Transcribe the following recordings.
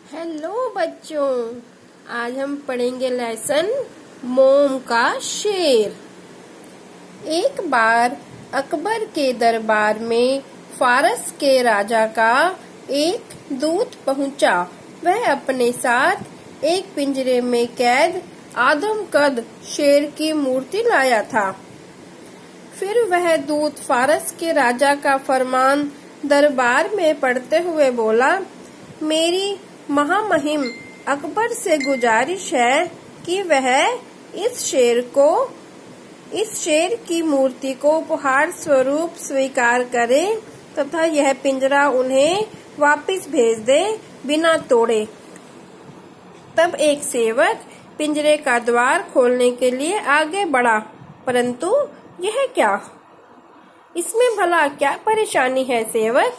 Hello बच्चों, आज हम पढ़ेंगे लेसन मोम का शेर। एक बार अकबर के दरबार में फारस के राजा का एक दूत पहुंचा। वह अपने साथ एक पिंजरे में कैद आदमकद शेर की मूर्ति लाया था। फिर वह दूत फारस के राजा का फरमान दरबार में पढ़ते हुए बोला, मेरी महामहिम अकबर से गुजारिश है कि वह इस शेर की मूर्ति को उपहार स्वरूप स्वीकार करे तथा यह पिंजरा उन्हें वापस भेज दे बिना तोड़े। तब एक सेवक पिंजरे का द्वार खोलने के लिए आगे बढ़ा, परंतु यह क्या? इसमें भला क्या परेशानी है सेवक?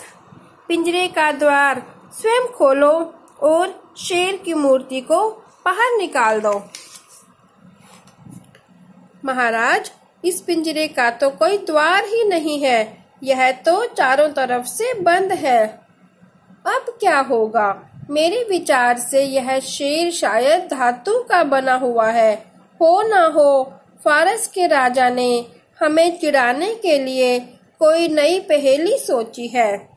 पिंजरे का द्वार स्वयं खोलो और शेर की मूर्ति को बाहर निकाल दो। महाराज, इस पिंजरे का तो कोई द्वार ही नहीं है, यह तो चारों तरफ से बंद है। अब क्या होगा? मेरे विचार से यह शेर शायद धातु का बना हुआ है। हो ना हो फारस के राजा ने हमें चिढ़ाने के लिए कोई नई पहेली सोची है।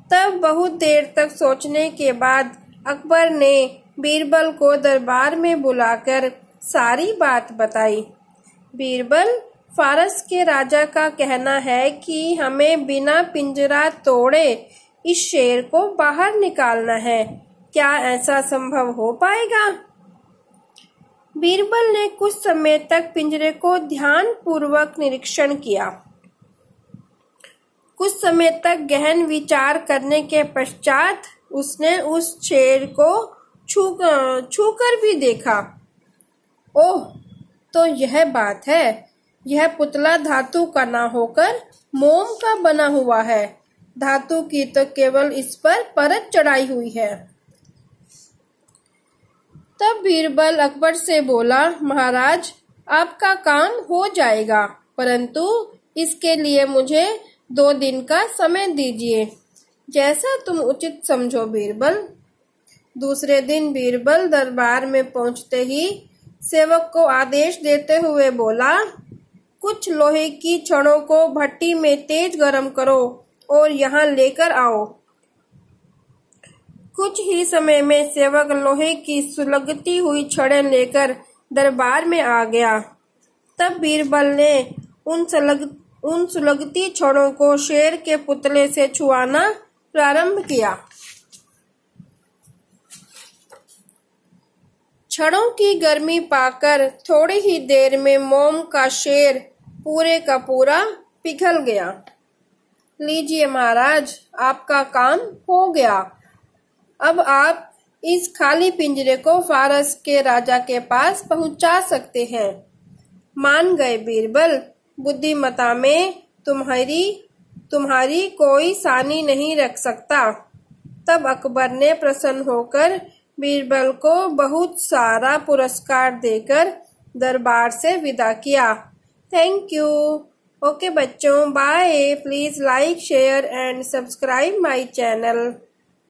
तब बहुत देर तक सोचने के बाद अकबर ने बीरबल को दरबार में बुलाकर सारी बात बताई। बीरबल, फारस के राजा का कहना है कि हमें बिना पिंजरा तोड़े इस शेर को बाहर निकालना है। क्या ऐसा संभव हो पाएगा? बीरबल ने कुछ समय तक पिंजरे को ध्यानपूर्वक निरीक्षण किया। कुछ समय तक गहन विचार करने के पश्चात उसने उस शेर को छूकर भी देखा। ओह, तो यह बात है, यह पुतला धातु का ना होकर मोम का बना हुआ है। धातु की तो केवल इस पर परत चढ़ाई हुई है। तब बीरबल अकबर से बोला, महाराज, आपका काम हो जाएगा, परंतु इसके लिए मुझे 2 दिन का समय दीजिए। जैसा तुम उचित समझो बीरबल। दूसरे दिन बीरबल दरबार में पहुंचते ही सेवक को आदेश देते हुए बोला, कुछ लोहे की छड़ों को भट्टी में तेज गरम करो और यहाँ लेकर आओ। कुछ ही समय में सेवक लोहे की सुलगती हुई छड़ें लेकर दरबार में आ गया। तब बीरबल ने उन सुलगती छड़ों को शेर के पुतले से छुआना प्रारंभ किया। छड़ों की गर्मी पाकर थोड़ी ही देर में मोम का शेर पूरे का पूरा पिघल गया। लीजिए महाराज, आपका काम हो गया। अब आप इस खाली पिंजरे को फारस के राजा के पास पहुंचा सकते हैं। मान गए बीरबल, बुद्धिमता में तुम्हारी कोई सानी नहीं रख सकता। तब अकबर ने प्रसन्न होकर बीरबल को बहुत सारा पुरस्कार देकर दरबार से विदा किया। Thank you. ओके बच्चों, bye. Please like, share and subscribe my channel.